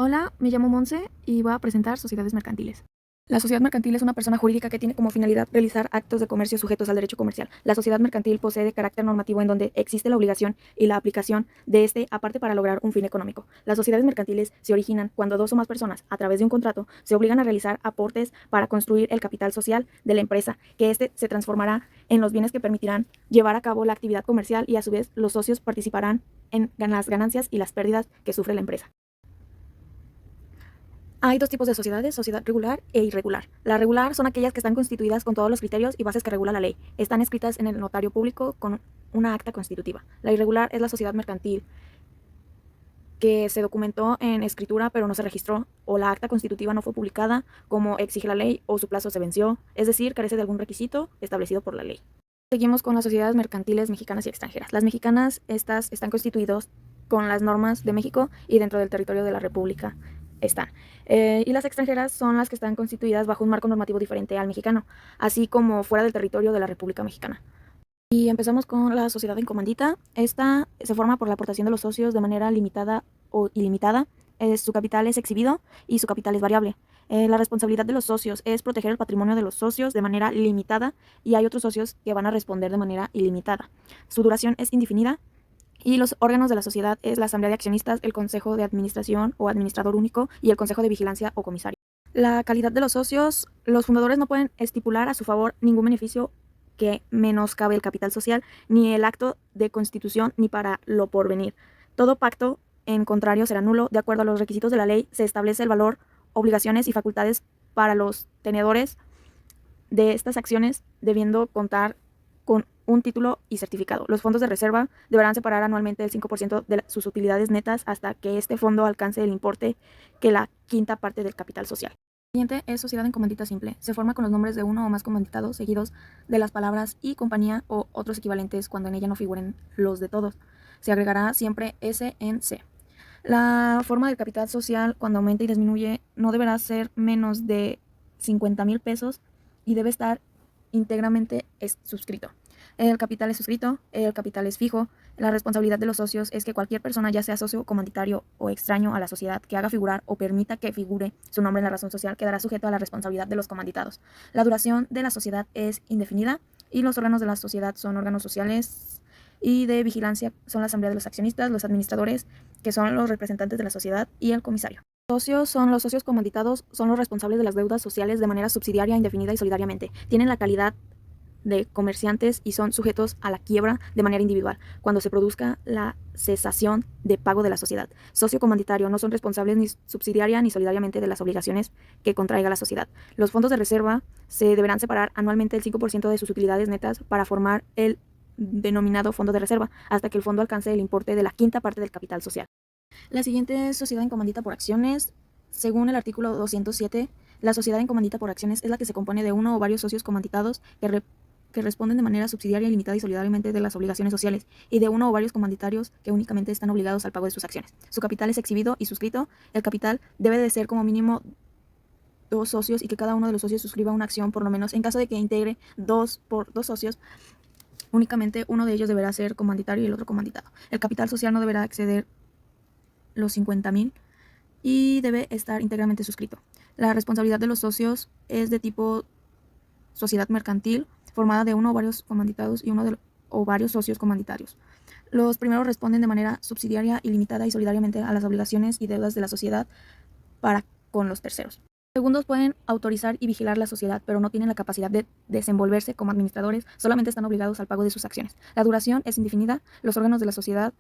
Hola, me llamo Monse y voy a presentar sociedades mercantiles. La sociedad mercantil es una persona jurídica que tiene como finalidad realizar actos de comercio sujetos al derecho comercial. La sociedad mercantil posee de carácter normativo en donde existe la obligación y la aplicación de este aparte para lograr un fin económico. Las sociedades mercantiles se originan cuando dos o más personas, a través de un contrato, se obligan a realizar aportes para construir el capital social de la empresa, que éste se transformará en los bienes que permitirán llevar a cabo la actividad comercial y a su vez los socios participarán en las ganancias y las pérdidas que sufre la empresa. Hay dos tipos de sociedades, sociedad regular e irregular. La regular son aquellas que están constituidas con todos los criterios y bases que regula la ley. Están escritas en el notario público con una acta constitutiva. La irregular es la sociedad mercantil que se documentó en escritura pero no se registró, o la acta constitutiva no fue publicada como exige la ley, o su plazo se venció, es decir, carece de algún requisito establecido por la ley. Seguimos con las sociedades mercantiles mexicanas y extranjeras. Las mexicanas, estas están constituidas con las normas de México y dentro del territorio de la República están. Y las extranjeras son las que están constituidas bajo un marco normativo diferente al mexicano, así como fuera del territorio de la República Mexicana. Y empezamos con la sociedad en comandita. Esta se forma por la aportación de los socios de manera limitada o ilimitada. Su capital es exhibido y su capital es variable. La responsabilidad de los socios es proteger el patrimonio de los socios de manera limitada, y hay otros socios que van a responder de manera ilimitada. Su duración es indefinida. Y los órganos de la sociedad es la asamblea de accionistas, el consejo de administración o administrador único y el consejo de vigilancia o comisario. La calidad de los socios: los fundadores no pueden estipular a su favor ningún beneficio que menoscabe el capital social, ni el acto de constitución, ni para lo porvenir. Todo pacto en contrario será nulo. De acuerdo a los requisitos de la ley, se establece el valor, obligaciones y facultades para los tenedores de estas acciones, debiendo contar con un título y certificado. Los fondos de reserva deberán separar anualmente el 5% de sus utilidades netas hasta que este fondo alcance el importe que la quinta parte del capital social. El siguiente es sociedad en comandita simple. Se forma con los nombres de uno o más comanditados seguidos de las palabras y compañía o otros equivalentes cuando en ella no figuren los de todos. Se agregará siempre S en C. La forma del capital social, cuando aumenta y disminuye, no deberá ser menos de 50,000 pesos y debe estar íntegramente suscrito. El capital es suscrito, el capital es fijo. La responsabilidad de los socios es que cualquier persona, ya sea socio comanditario o extraño a la sociedad, que haga figurar o permita que figure su nombre en la razón social, quedará sujeto a la responsabilidad de los comanditados. La duración de la sociedad es indefinida y los órganos de la sociedad son órganos sociales y de vigilancia, son la asamblea de los accionistas, los administradores, que son los representantes de la sociedad, y el comisario. Socios son los socios comanditados, son los responsables de las deudas sociales de manera subsidiaria, indefinida y solidariamente. Tienen la calidad de comerciantes y son sujetos a la quiebra de manera individual cuando se produzca la cesación de pago de la sociedad. Socio comanditario: no son responsables ni subsidiaria ni solidariamente de las obligaciones que contraiga la sociedad. Los fondos de reserva se deberán separar anualmente el 5% de sus utilidades netas para formar el denominado fondo de reserva, hasta que el fondo alcance el importe de la quinta parte del capital social. La siguiente es sociedad en comandita por acciones. Según el artículo 207, la sociedad en comandita por acciones es la que se compone de uno o varios socios comanditados que responden de manera subsidiaria, ilimitada y solidariamente de las obligaciones sociales, y de uno o varios comanditarios que únicamente están obligados al pago de sus acciones. Su capital es exhibido y suscrito. El capital debe de ser como mínimo 2 socios y que cada uno de los socios suscriba una acción por lo menos. En caso de que integre dos socios, únicamente uno de ellos deberá ser comanditario y el otro comanditado. El capital social no deberá exceder los 50,000 y debe estar íntegramente suscrito. La responsabilidad de los socios es de tipo sociedad mercantil, formada de uno o varios comanditados y o varios socios comanditarios. Los primeros responden de manera subsidiaria, ilimitada y solidariamente a las obligaciones y deudas de la sociedad para con los terceros. Los segundos pueden autorizar y vigilar la sociedad, pero no tienen la capacidad de desenvolverse como administradores, solamente están obligados al pago de sus acciones. La duración es indefinida. Los órganos de la sociedad: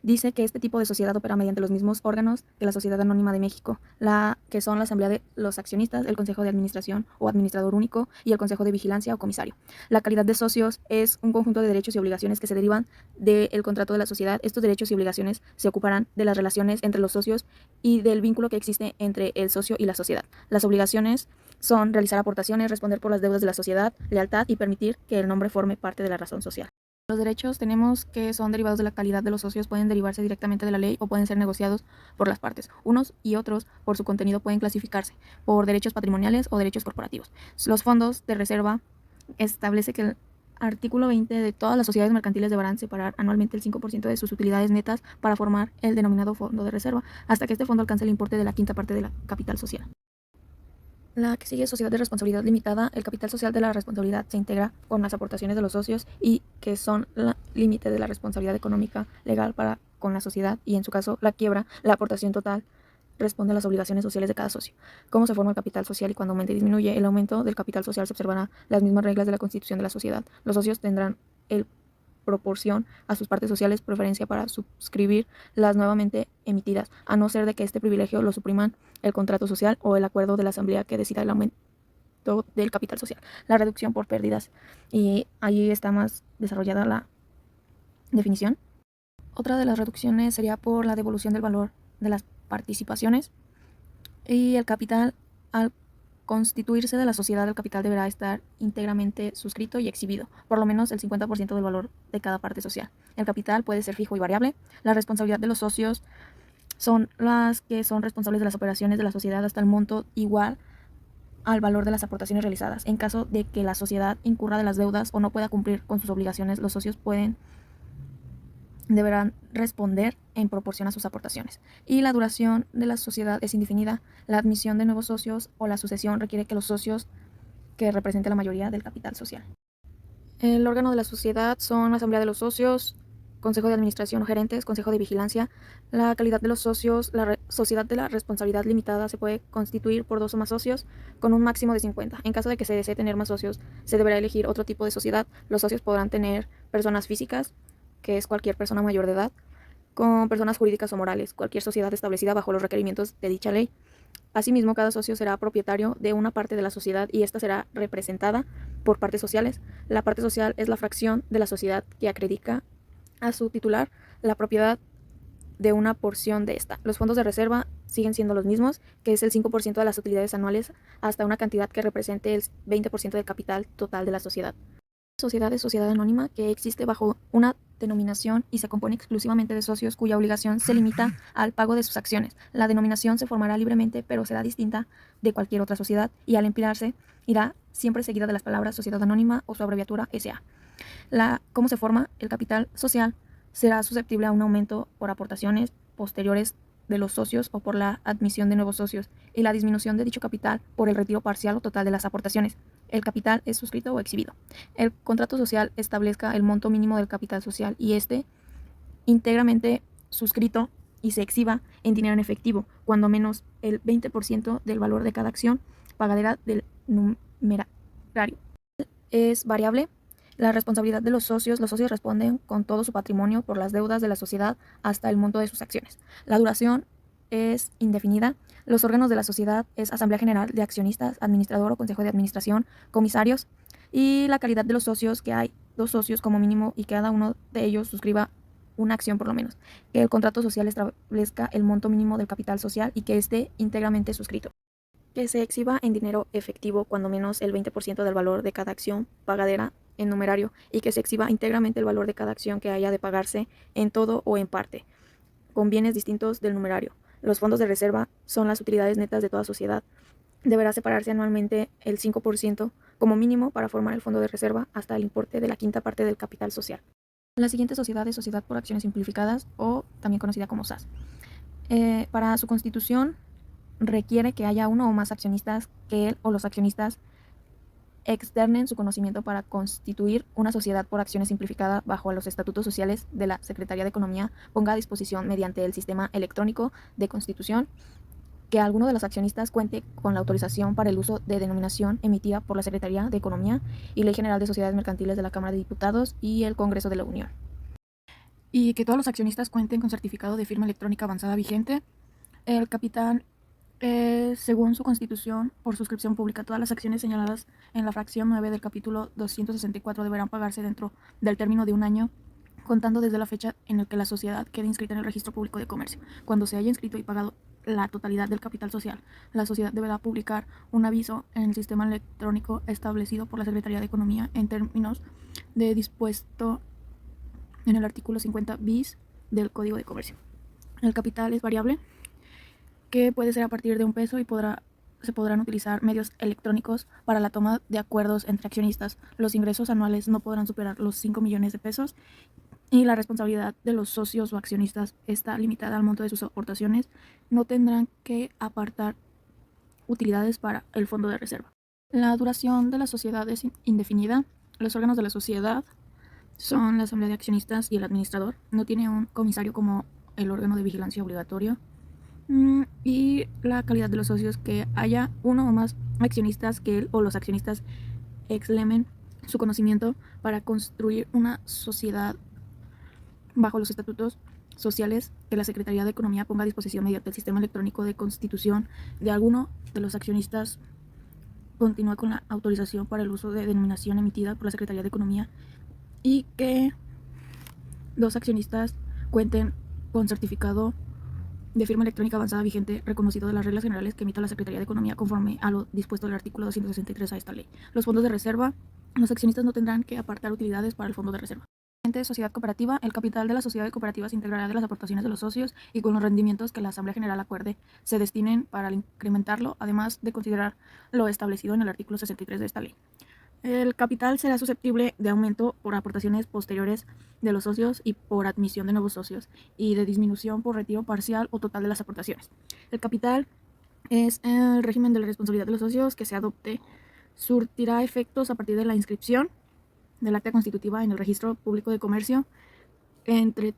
dice que este tipo de sociedad opera mediante los mismos órganos que la Sociedad Anónima de México, que son la asamblea de los accionistas, el consejo de administración o administrador único y el consejo de vigilancia o comisario. La calidad de socios es un conjunto de derechos y obligaciones que se derivan del contrato de la sociedad. Estos derechos y obligaciones se ocuparán de las relaciones entre los socios y del vínculo que existe entre el socio y la sociedad. Las obligaciones son realizar aportaciones, responder por las deudas de la sociedad, lealtad y permitir que el nombre forme parte de la razón social. Los derechos tenemos que son derivados de la calidad de los socios, pueden derivarse directamente de la ley o pueden ser negociados por las partes. Unos y otros, por su contenido, pueden clasificarse por derechos patrimoniales o derechos corporativos. Los fondos de reserva establece que Artículo 20. De todas las sociedades mercantiles deberán separar anualmente el 5% de sus utilidades netas para formar el denominado fondo de reserva, hasta que este fondo alcance el importe de la quinta parte de la capital social. La que sigue es sociedad de responsabilidad limitada. El capital social de la responsabilidad se integra con las aportaciones de los socios y que son el límite de la responsabilidad económica legal para con la sociedad, y en su caso la quiebra, la aportación total responde a las obligaciones sociales de cada socio. ¿Cómo se forma el capital social y cuando aumenta y disminuye? El aumento del capital social se observará las mismas reglas de la constitución de la sociedad. Los socios tendrán el proporción a sus partes sociales preferencia para suscribir las nuevamente emitidas, a no ser de que este privilegio lo supriman el contrato social o el acuerdo de la asamblea que decida el aumento del capital social. La reducción por pérdidas, y ahí está más desarrollada la definición. Otra de las reducciones sería por la devolución del valor de las participaciones, y el capital, al constituirse de la sociedad, el capital deberá estar íntegramente suscrito y exhibido, por lo menos el 50% del valor de cada parte social. El capital puede ser fijo y variable. La responsabilidad de los socios son las que son responsables de las operaciones de la sociedad hasta el monto igual al valor de las aportaciones realizadas. En caso de que la sociedad incurra de las deudas o no pueda cumplir con sus obligaciones, los socios deberán responder en proporción a sus aportaciones. Y la duración de la sociedad es indefinida. La admisión de nuevos socios o la sucesión requiere que los socios que representen la mayoría del capital social. El órgano de la sociedad son la asamblea de los socios, consejo de administración o gerentes, consejo de vigilancia. La calidad de los socios, la sociedad de la responsabilidad limitada se puede constituir por 2 o más socios con un máximo de 50. En caso de que se desee tener más socios, se deberá elegir otro tipo de sociedad. Los socios podrán tener personas físicas, que es cualquier persona mayor de edad, con personas jurídicas o morales, cualquier sociedad establecida bajo los requerimientos de dicha ley. Asimismo, cada socio será propietario de una parte de la sociedad y esta será representada por partes sociales. La parte social es la fracción de la sociedad que acredita a su titular la propiedad de una porción de esta. Los fondos de reserva siguen siendo los mismos, que es el 5% de las utilidades anuales hasta una cantidad que represente el 20% del capital total de la sociedad. Sociedad es sociedad anónima que existe bajo una denominación y se compone exclusivamente de socios cuya obligación se limita al pago de sus acciones. La denominación se formará libremente, pero será distinta de cualquier otra sociedad y al emplearse irá siempre seguida de las palabras sociedad anónima o su abreviatura SA. ¿Cómo se forma? El capital social será susceptible a un aumento por aportaciones posteriores de los socios o por la admisión de nuevos socios, y la disminución de dicho capital por el retiro parcial o total de las aportaciones. El capital es suscrito o exhibido. El contrato social establezca el monto mínimo del capital social y este íntegramente suscrito y se exhiba en dinero en efectivo, cuando menos el 20% del valor de cada acción pagadera del numerario. Es variable. La responsabilidad de los socios responden con todo su patrimonio por las deudas de la sociedad hasta el monto de sus acciones. La duración es indefinida. Los órganos de la sociedad es Asamblea General de Accionistas, Administrador o Consejo de Administración, comisarios, y la calidad de los socios, que hay 2 socios como mínimo y cada uno de ellos suscriba una acción por lo menos. Que el contrato social establezca el monto mínimo del capital social y que esté íntegramente suscrito. Que se exhiba en dinero efectivo cuando menos el 20% del valor de cada acción pagadera en numerario, y que se exhiba íntegramente el valor de cada acción que haya de pagarse en todo o en parte, con bienes distintos del numerario. Los fondos de reserva son las utilidades netas de toda sociedad. Deberá separarse anualmente el 5% como mínimo para formar el fondo de reserva hasta el importe de la quinta parte del capital social. La siguiente sociedad es sociedad por acciones simplificadas, o también conocida como SAS. Para su constitución requiere que haya uno o más accionistas, que él o los accionistas externen su conocimiento para constituir una sociedad por acciones simplificada bajo los estatutos sociales de la Secretaría de Economía, ponga a disposición mediante el sistema electrónico de constitución que alguno de los accionistas cuente con la autorización para el uso de denominación emitida por la Secretaría de Economía y Ley General de Sociedades Mercantiles de la Cámara de Diputados y el Congreso de la Unión. Y que todos los accionistas cuenten con certificado de firma electrónica avanzada vigente. El capital, según su constitución, por suscripción pública, todas las acciones señaladas en la fracción 9 del capítulo 264 deberán pagarse dentro del término de un año, contando desde la fecha en la que la sociedad quede inscrita en el registro público de comercio. Cuando se haya inscrito y pagado la totalidad del capital social, la sociedad deberá publicar un aviso en el sistema electrónico establecido por la Secretaría de Economía en términos de dispuesto en el artículo 50 bis del Código de Comercio. El capital es variable, que puede ser a partir de $1 y podrá se podrán utilizar medios electrónicos para la toma de acuerdos entre accionistas. Los ingresos anuales no podrán superar los 5 millones de pesos y la responsabilidad de los socios o accionistas está limitada al monto de sus aportaciones. No tendrán que apartar utilidades para el fondo de reserva. La duración de la sociedad es indefinida. Los órganos de la sociedad son la asamblea de accionistas y el administrador. No tiene un comisario como el órgano de vigilancia obligatorio. Y la calidad de los socios, que haya uno o más accionistas que él o los accionistas exlemen su conocimiento para construir una sociedad bajo los estatutos sociales que la Secretaría de Economía ponga a disposición mediante el sistema electrónico de constitución de alguno de los accionistas. Continúa con la autorización para el uso de denominación emitida por la Secretaría de Economía y que dos accionistas cuenten con certificado de firma electrónica avanzada vigente reconocido de las reglas generales que emita la Secretaría de Economía conforme a lo dispuesto del artículo 263 a esta ley. Los fondos de reserva. Los accionistas no tendrán que apartar utilidades para el fondo de reserva. Sociedad cooperativa. El capital de la sociedad de cooperativa se integrará de las aportaciones de los socios y con los rendimientos que la Asamblea General acuerde se destinen para incrementarlo, además de considerar lo establecido en el artículo 63 de esta ley. El capital será susceptible de aumento por aportaciones posteriores de los socios y por admisión de nuevos socios, y de disminución por retiro parcial o total de las aportaciones. El capital es el régimen de la responsabilidad de los socios que se adopte. Surtirá efectos a partir de la inscripción del acta constitutiva en el Registro Público de Comercio. Entre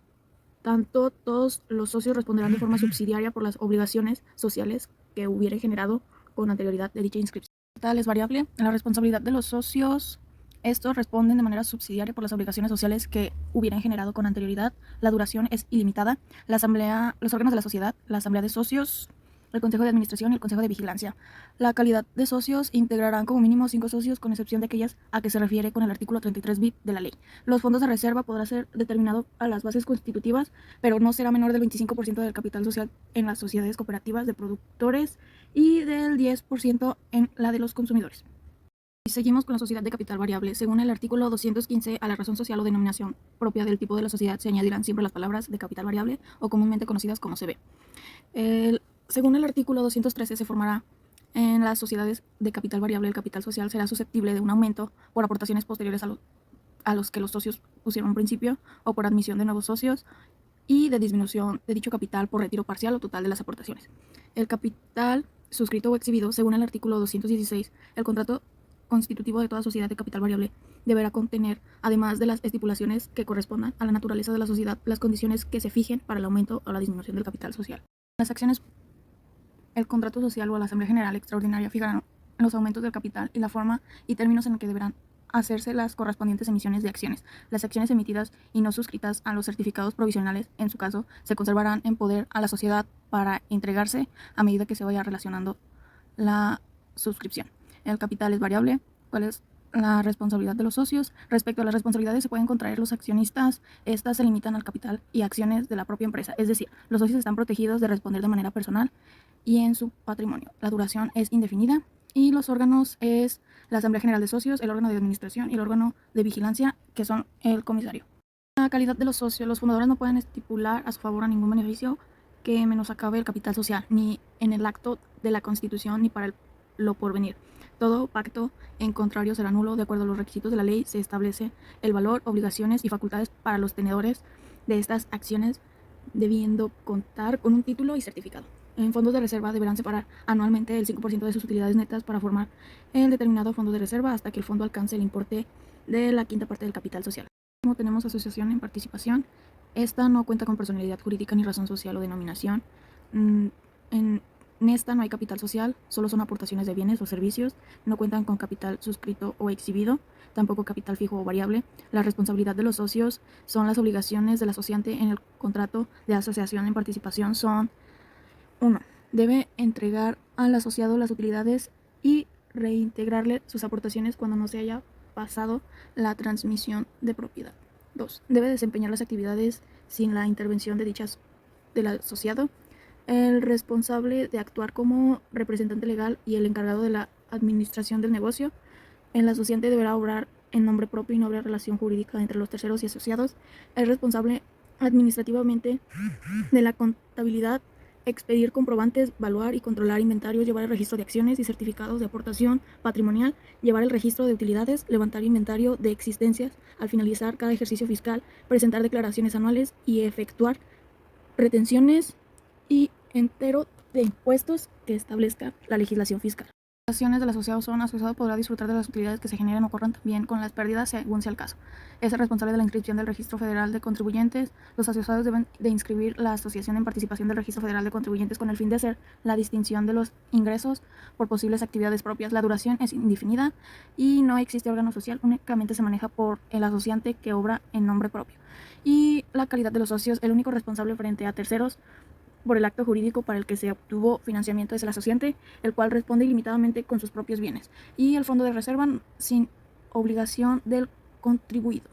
tanto, todos los socios responderán de forma subsidiaria por las obligaciones sociales que hubieran generado con anterioridad de dicha inscripción. Tal es variable. La responsabilidad de los socios. Estos responden de manera subsidiaria por las obligaciones sociales que hubieran generado con anterioridad. La duración es ilimitada. La asamblea, los órganos de la sociedad, la asamblea de socios, el Consejo de Administración y el Consejo de Vigilancia. La calidad de socios integrarán como mínimo 5 socios, con excepción de aquellas a que se refiere con el artículo 33 bis de la ley. Los fondos de reserva podrán ser determinados a las bases constitutivas, pero no será menor del 25% del capital social en las sociedades cooperativas de productores y del 10% en la de los consumidores. Seguimos con la sociedad de capital variable. Según el artículo 215, a la razón social o denominación propia del tipo de la sociedad se añadirán siempre las palabras de capital variable o comúnmente conocidas como CB. Según el artículo 213, se formará en las sociedades de capital variable. El capital social será susceptible de un aumento por aportaciones posteriores a los que los socios pusieron un principio o por admisión de nuevos socios, y de disminución de dicho capital por retiro parcial o total de las aportaciones. El capital suscrito o exhibido. Según el artículo 216, el contrato constitutivo de toda sociedad de capital variable deberá contener, además de las estipulaciones que correspondan a la naturaleza de la sociedad, las condiciones que se fijen para el aumento o la disminución del capital social. Las acciones. El contrato social o la Asamblea General Extraordinaria fijarán los aumentos del capital y la forma y términos en que deberán hacerse las correspondientes emisiones de acciones. Las acciones emitidas y no suscritas a los certificados provisionales, en su caso, se conservarán en poder a la sociedad para entregarse a medida que se vaya relacionando la suscripción. El capital es variable. ¿Cuál es la responsabilidad de los socios? Respecto a las responsabilidades, se pueden contraer los accionistas. Estas se limitan al capital y acciones de la propia empresa, es decir, los socios están protegidos de responder de manera personal y en su patrimonio. La duración es indefinida y los órganos es la Asamblea General de Socios, el órgano de administración y el órgano de vigilancia, que son el comisario. La calidad de los socios. Los fundadores no pueden estipular a su favor a ningún beneficio que menoscabe el capital social, ni en el acto de la Constitución ni para lo porvenir. Todo pacto en contrario será nulo. De acuerdo a los requisitos de la ley, se establece el valor, obligaciones y facultades para los tenedores de estas acciones, debiendo contar con un título y certificado. En fondos de reserva deberán separar anualmente el 5% de sus utilidades netas para formar el determinado fondo de reserva hasta que el fondo alcance el importe de la quinta parte del capital social. Como tenemos asociación en participación, esta no cuenta con personalidad jurídica ni razón social o denominación. En esta no hay capital social, solo son aportaciones de bienes o servicios. No cuentan con capital suscrito o exhibido, tampoco capital fijo o variable. La responsabilidad de los socios son las obligaciones del asociante en el contrato de asociación en participación. Son: 1. Debe entregar al asociado las utilidades y reintegrarle sus aportaciones cuando no se haya pasado la transmisión de propiedad. 2. Debe desempeñar las actividades sin la intervención de dichas del asociado. El responsable de actuar como representante legal y el encargado de la administración del negocio. El asociante deberá obrar en nombre propio y no habrá relación jurídica entre los terceros y asociados. El responsable administrativamente de la contabilidad expedir comprobantes, valuar y controlar inventarios, llevar el registro de acciones y certificados de aportación patrimonial, llevar el registro de utilidades, levantar inventario de existencias al finalizar cada ejercicio fiscal, presentar declaraciones anuales y efectuar retenciones y entero de impuestos que establezca la legislación fiscal. Las acciones del asociado son: asociado podrá disfrutar de las utilidades que se generen o ocurran también con las pérdidas según sea el caso. Es el responsable de la inscripción del Registro Federal de Contribuyentes. Los asociados deben de inscribir la asociación en participación del Registro Federal de Contribuyentes con el fin de hacer la distinción de los ingresos por posibles actividades propias. La duración es indefinida y no existe órgano social, únicamente se maneja por el asociante que obra en nombre propio. Y la calidad de los socios: el único responsable frente a terceros por el acto jurídico para el que se obtuvo financiamiento es el asociante, el cual responde ilimitadamente con sus propios bienes, y el fondo de reserva sin obligación del contribuido.